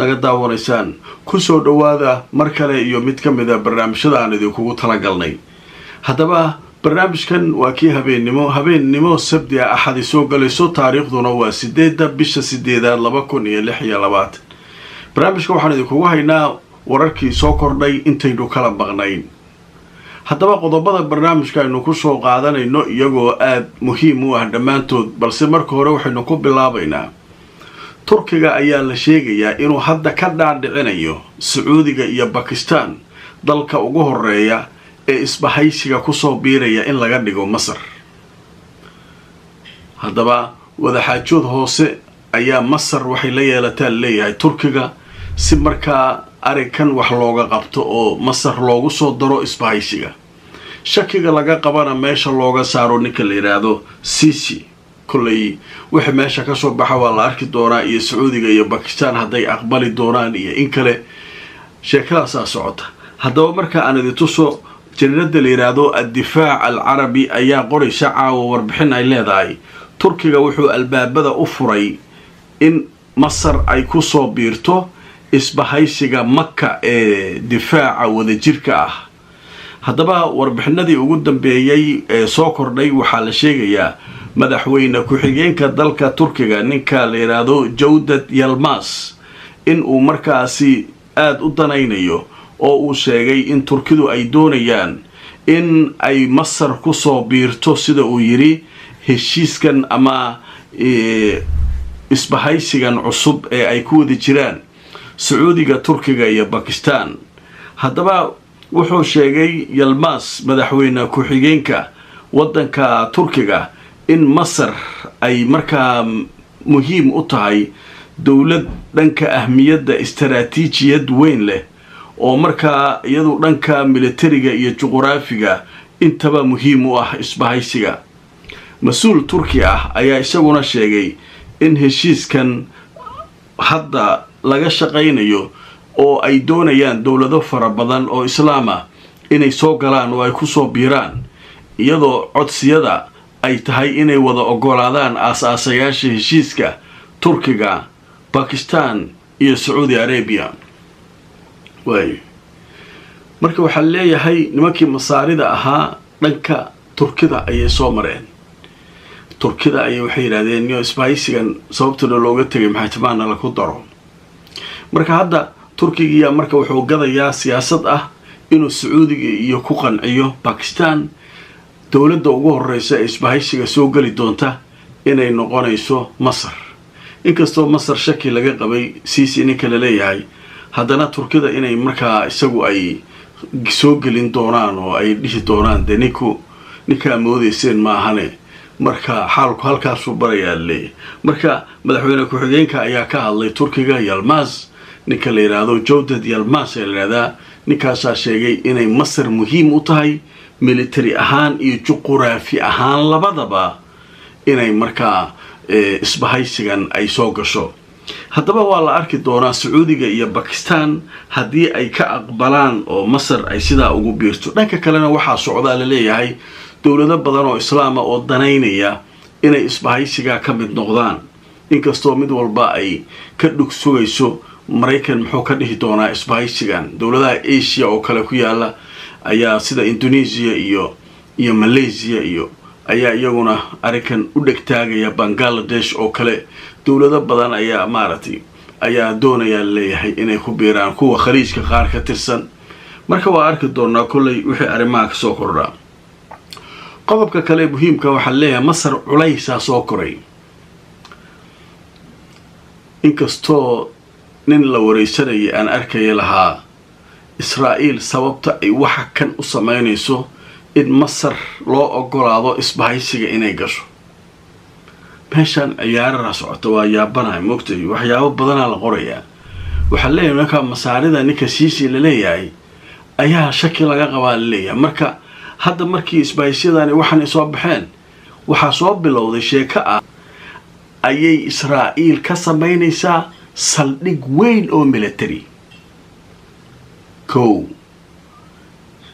naga daawanaysaan ku soo dhawaada mar kale iyo mid ka mid ah barnaamijyada aan idinkugu talagalnay. haddaba barnaamijkan waa kii habeennimo sabti ah axad soo galayso taariikhduna waa 8 bisha 8 2026. barnaamijka waxaan idinkugu haynaa wararkii soo kordhay intaynu kala maqnayn. haddaba qodobada barnaamijka aynu ku soo qaadanayno iyagoo aad muhiim u ah dhammaantood, balse marka hore waxaynu ku bilaabaynaa Turkiga ayaa la sheegayaa inuu hadda ka dhaadhicinayo Sacuudiga iyo Pakistan dalka ugu horeeya ee isbahaysiga ku soo biiraya in laga dhigo Masar. haddaba wadaxaajood hoose ayaa Masar waxay la yeelataa leeyahay Turkiga si markaa arikan wax looga qabto oo Masar loogu soo daro isbahaysiga. shakiga laga qabana meesha looga saaro ninka la yiraahdo Sisi. kulay wixii meesha ka soo baxa waa la arki doonaa iyo Sacuudiga iyo Pakistan hadday aqbali doonaan iyo in kale sheekadaas socota. haddaba marka aan idin tuso jariirada la yiraahdo ad-difaac al-carabi ayaa qoraysa caawa warbixin ay leedahay Turkiga wuxuu albaabada u furay in Masar ay ku soo biirto isbahaysiga Makka ee difaaca wadajirka ah. haddaba warbixinadii ugu dambeeyay ee soo kordhay waxaa la sheegayaa madaxweyne ku-xigeenka dalka Turkiga ninka la yiraahdo Cevdet Yılmaz in uu markaasi aad u danaynayo oo uu sheegay in Turkidu ay doonayaan in ay Masar ku soo biirto sida uu yiri heshiiskan ama isbahaysigan cusub ee ay ku wada jiraan Sacuudiga, Turkiga iyo Pakistan. haddaba wuxuu sheegay Yılmaz madaxweyne ku-xigeenka wadanka Turkiga in Masar ay markaa muhiim u tahay dawlad dhanka ahmiyadda istaraatiijiyad weyn leh oo markaa iyadu dhanka militariga iyo juqraafiga intaba muhiim u ah isbahaysiga. mas-uul Turki ah ayaa isaguna sheegay in heshiiskan hadda laga shaqaynayo oo ay doonayaan dawlado fara badan oo islaama inay soo galaan oo ay ku soo biiraan iyadoo codsiyada ay tahay inay wada ogolaadaan aasaasayaasha heshiiska Turkiga, Pakistan iyo Saudi Arabia. marka waxaa leeyahay nimankii masaarida ahaa dhanka Turkida ayay soo mareen. Turkida ayay waxay yiraahdeen iyo isbahaysigan sababtuna looga tagay maxaatimaana la ku daro. marka hadda Turkiga marka wuxuu gadayaa siyaasad ah inuu Sacuudiga iyo ku qanciyo Pakistan dawladda ugu horeysa ee isbahaysiga soo gali doonta inay noqonayso Masar. inkastoo Masar shaki laga qabay Sisi ninka la leeyahay, haddana Turkida inay markaa isagu ay soo gelin doonaan oo ay dhihi doonaan de ninka moodeyseen ma ahane. marka xaalku halkaas u barayaa leeyahay. marka madaxweyne ku-xigeenka ayaa ka hadlay Turkiga Yılmaz ninka la yiraahdo Cevdet Yılmaz ee la yiraahdaa ninkaasaa sheegay inay Masar muhiim u tahay military ahaan iyo juqraafi ahaan labadaba inay markaa isbahaysigan ay soo gasho. haddaba waa la arki doonaa Sacuudiga iyo Pakistan haddii ay ka aqbalaan oo Masar ay sidaa ugu biirto. dhanka kalena waxaa socdaa la leeyahay dawlado badan oo islaama oo danaynaya inay isbahaysiga ka mid noqdaan, inkastoo mid walba ay ka dhug sugayso Maraykan muxuu ka dhihi doonaa isbahaysigan. dawladaha Asia oo kale ku yaala ayaa sida Indonesia iyo Malaysia iyo ayaa iyaguna arikan u dhegtaagaya. Bangladesh oo kale dawlado badan ayaa ayaa doonaya leeyahay inay ku biiraan kuwa khaliijka qaar ka tirsan. marka waa arki doonaa kulay wixii arrimaha ka soo kordhaa. qodobka kale muhiimka waxaa leeyahay Masar culaysaa soo koray. inkastoo nin la wareysanayay aan arkaya lahaa Israa'iil sababta ay waxa kan u sameynayso in Masar loo ogolaado isbahaysiga inay gasho. meeshan ciyaarada socota waa yaabanahay moogtay waxyaabo badanaa la qorayaa. waxaa leeyahay marka masaarida ninka Sisi la leeyahay ayaa shaki laga qabaa leeyahay. marka hadda markii isbahaysyadani waxaan soo baxeen waxaa soo bilowday sheeko ah ayay Israa'iil ka sameynaysaa saldhig weyn oo military.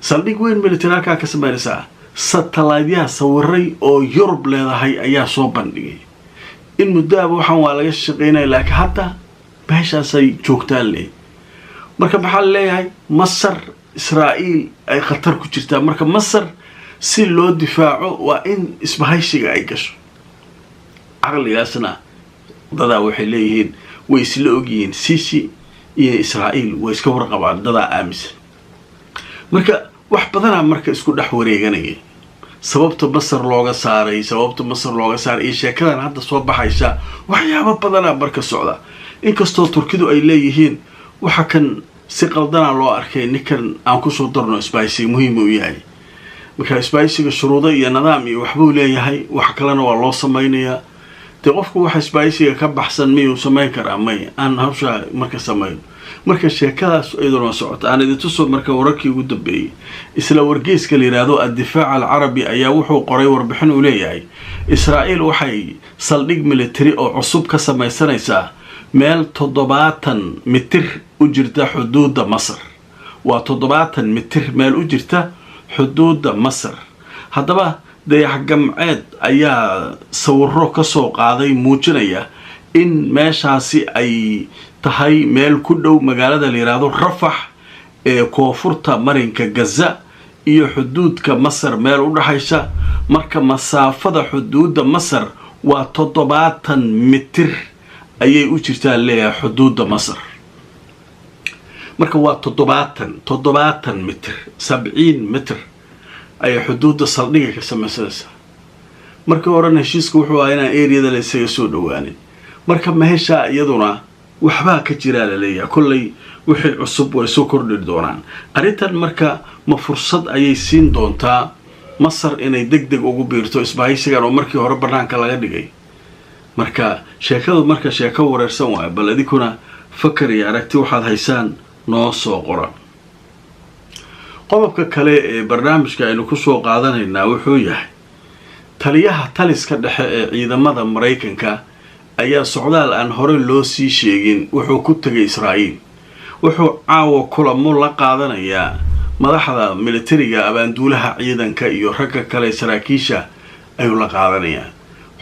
saldhig weyn military halkaa ka sameynaysaa satellite-yaha sawiray oo Yurub leedahay ayaa soo bandhigay. in muddaaba waxaan waa laga shaqeynay laakiin hadda meeshaasay joogtaan le marka maxaa leeyahay masar israa'iil ay khatar ku jirtaa marka masar si loo difaaco waa in isbahaysiga ay gasho caqligaasna dadaa waxay leeyihiin way isla ogyihiin Sisi iyo Israa'iil way iska warqabaan dadaa aaminsan marka wax badanaa marka isku dhex wareeganaya sababta masar looga saaray iyo sheekadan hadda soo baxaysa waxyaabo badanaa marka socda inkastoo turkidu ay leeyihiin waxa kan si qaldana loo arkay ninkan aan ku soo darno isbahaysi muhiim u yahay marka isbahaysiga shuruudo iyo nidaam iyo waxbuu leeyahay wax kalena waa loo samaynayaa de qofku waxa isbahaysiga ka baxsan miyuu samayn karaa may aan hawsha marka samayn marka sheekadaas iyaduna socota aan idin tuso marka wararkii ugu dambeeyay isla wargeyska yiraahdo ad-difaac al-arabi ayaa wuxuu qoray warbixin uu leeyahay Israa'iil waxay saldhig military oo cusub ka samaysanaysaa meel 70 mitir u jirta xuduudda Masar waa 70 mitir meel u jirta xuduudda Masar haddaba dayax gamceed ayaa sawirro ka soo qaaday muujinaya in meeshaasi ay tahay meel ku dhow magaalada la yiraahdo Rafah ee koonfurta marinka Gaza iyo xuduudka Masar meel u dhaxaysa marka masaafada xuduudda Masar waa 70 mitir ayay u jirtaa leeyahay xuduudda Masar marka waa 70 mitir 70 mitir ay xuduudda saldhiga ka samaysanaysaa markii horena heshiisku wuxuu ahaa inaan areada la isaga soo dhawaanin marka meesha iyaduna waxbaa ka jira la leeyahay kullay wixii cusub way soo kordhi doonaan arintan marka ma fursad ayay siin doontaa Masar inay degdeg ugu biirto isbahaysigan oo markii hore banaanka laga dhigay marka sheekadu marka sheeko wareersan waa bal adikuna fakar iyo aragti waxaad haysaan noo soo qoran qodobka kale ee barnaamijka aynu ku soo qaadanaynaa wuxuu yahay taliyaha taliska dhexe ee ciidamada Mareykanka ayaa socdaal aan hore loo sii sheegin wuxuu ku tagay Israa'iil wuxuu caawa kulamo la qaadanayaa madaxda militariga abaanduulaha ciidanka iyo ragga kale saraakiisha ayuu la qaadanayaa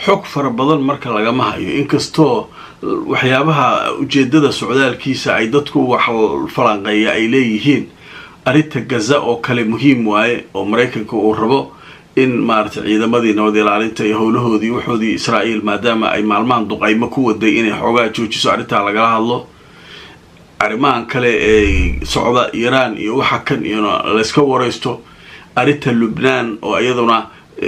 xog fara badan marka laga mahayo inkastoo waxyaabaha ujeedada socdaalkiisa ay dadku wax falanqeeya ay leeyihiin arinta Gaza oo kale muhiim waaye oo Mareykanka uu rabo in maarta ciidamadii nabad ilaalinta iyo howlahoodii wuxuudii Israa'iil maadaama ay maalmahan duqaymo ku waday inay xogaa joojiso arinta laga hadlo arrimahan kale ee socda Iran iyo waxa kan iyo la iska wareysto arinta Lebanon oo iyaduna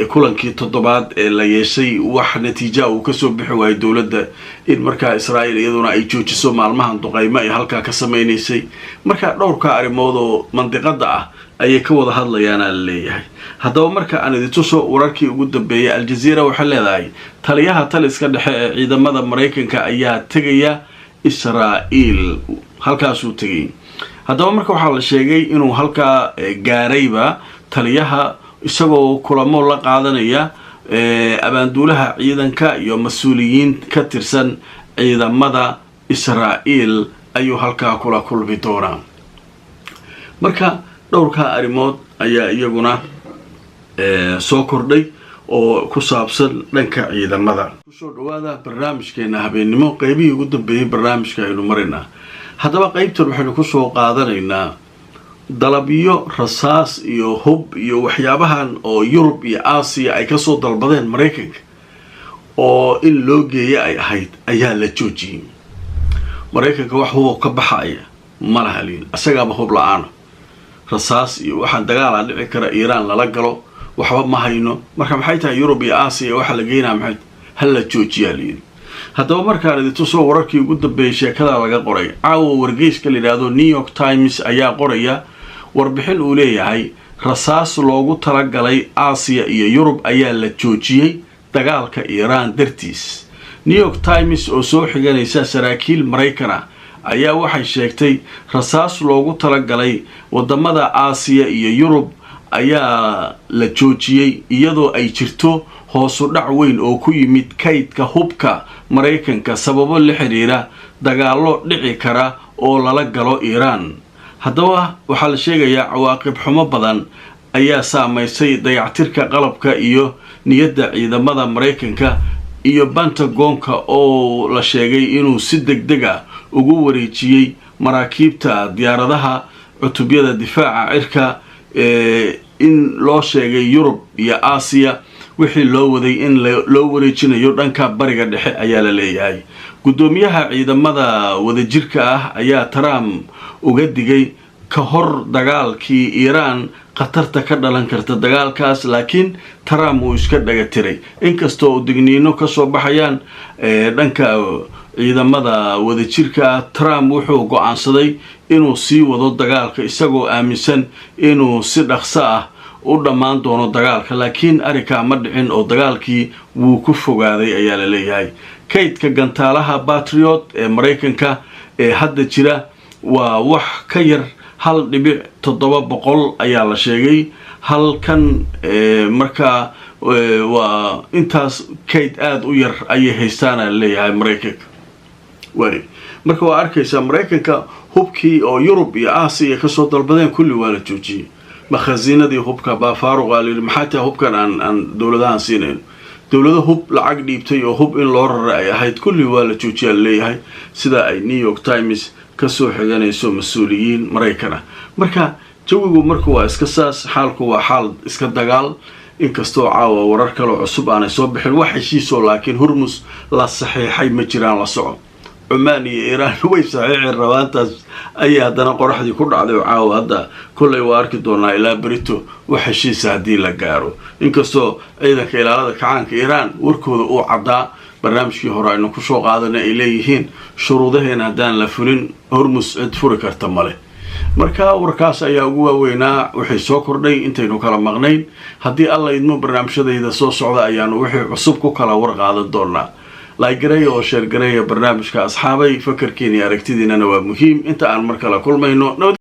kulankii toddobaad ee la yeeshay wax natiijo uu ka soo bixi waayay dawladda in marka Israa'iil iyaduna ay joojiso maalmahan duqaymo ay halka ka sameeynayay marka dhowrka arrimood oo mandiqada ah ayay ka wada hadlayaan leeyahay haddaba marka aan idin tuso wararkii ugu dambeeyay Al Jazeera waxay leedahay taliyaha taliska dhexe ee ciidamada Mareykanka ayaa tagaya Israa'iil halkaas uu tagay haddaba marka waxa la sheegay inuu halka gaarayba taliyaha isagoo kulamo la qaadanaya abaanduulaha ciidanka iyo mas'uuliyiin ka tirsan ciidamada Israa'iil ayuu halka kula kulmi doonaa marka dhowrka arrimood ayaa iyaguna soo kordhay oo ku saabsan dhanka ciidamada soo dhawaada barnaamijkeena habeenimo qaybihii ugu dambeeyay barnaamijka aynu marinaa haddaba qaybtan waxaynu ku soo qaadanaynaa dalabyo rasaas iyo hub iyo waxyaabahan oo Yurub iyo Aasiya ay ka soo dalbadeen Mareykanka oo in loo geeyo ay ahayd ayaa la joojiyay Mareykanka wax uu ka baxaya ma laha liin asagaba hub la'aan rasaas iyo waxaan dagaal dhici kara Iran lala galo waxba ma hayno marka maxay tahay Yurub iyo Aasiya waxa la geynaa maxay hal la joojiyaa liin haddaba markaan idin tuso wararkii ugu dambeeyay sheekada laga qoray caawa wargeyska la yiraahdo New York Times ayaa qoraya warbixin uu leeyahay rasaas loogu talagalay Aasiya iyo Yurub ayaa la joojiyay dagaalka Iran dartiis New York Times oo soo xiganaysa saraakiil Mareykan ayaa waxay sheegtay rasaas loogu talagalay wadamada Aasiya iyo Yurub ayaa la joojiyay iyadoo ay jirto hoos u dhac weyn oo ku yimid kaydka hubka Mareykanka sababo la xiriira dagaalo dhici kara oo lala galo Iran haddaba waxaa la sheegayaa cawaaqib xumo badan ayaa saameysay dayactirka qalabka iyo niyadda ciidamada Mareykanka iyo Pentagonka oo la sheegay inuu si degdeg ah ugu wareejiyey maraakiibta diyaaradaha cutubyada difaaca cirka in loo sheegay Yurub iyo Aasiya wixii loo waday in loo wareejinayo dhanka bariga dhexe ayaa la leeyahay. gudoomiyaha ciidamada wadajirka ah ayaa Trump uga digay ka hor dagaalkii Iran qatarta ka dhalan karta dagaalkaas, laakiin Trump uu iska dhaga tiray inkastoo digniino ka soo baxayaan dhanka ciidamada wadajirka. Trump wuxuu go'aansaday inuu sii wado dagaalka isagoo aaminsan inuu si dhaqso ah u dhamaan doono dagaalka, laakiin arrinka ma dhicin oo dagaalkii wuu ku fogaaday ayaa la leeyahay. kaydka gantaalaha Patriot ee Mareykanka ee hadda jira waa wax ka yar 1.7 ayaa la sheegay. halkan marka waa intaas kayd aad u yar ayay haystaan la leeyahay Mareykanka. marka waa arkaysaa Mareykanka hubkii oo Yurub iyo Aasiya ka soo dalbadeen kulli waa la joojiyay. makhaziinadii hubka baa faaruq ah maxaa taa hubkan aan dawladahan siineen. dawlado hub lacag dhiibtay oo hub in loo raray ay ahayd kulli waa la joojiyay leeyahay, sida ay New York Times ka soo xiganayso mas'uuliyiin Mareykan. marka jawigu marka waa iska saas, xaalku waa xaal iska dagaal. inkastoo caawa warar kale cusub aanay soo bixin wax heshiisoo, laakiin Hormuz la saxiixay ma jiraan la soco. Oman iyo Iran way saxiixeen rabaantaas ayaa haddana qoraxdii ku dhacday caawa. hadda kullay waa arki doonaa ilaa berito wax heshiisa haddii la gaaro. inkastoo ciidanka ilaalada kacaanka Iran warkooda uu caddaa barnaamijkii hore aynu ku soo qaadanay ay leeyihiin shuruudaheena haddaan la fulin Hormuz cid furi karta male. marka warkaas ayaa ugu waaweynaa wixii soo kordhay intaynu kala maqnayn. haddii alla idmo barnaamijyadayda soo socda ayaanu wixii cusub ku kala war qaadan doonaa. لايكري أو شير كري برنامج كأصحابي فكر كيني أركتدينا نواب مهم. أنت عن مركلة كل ما ينو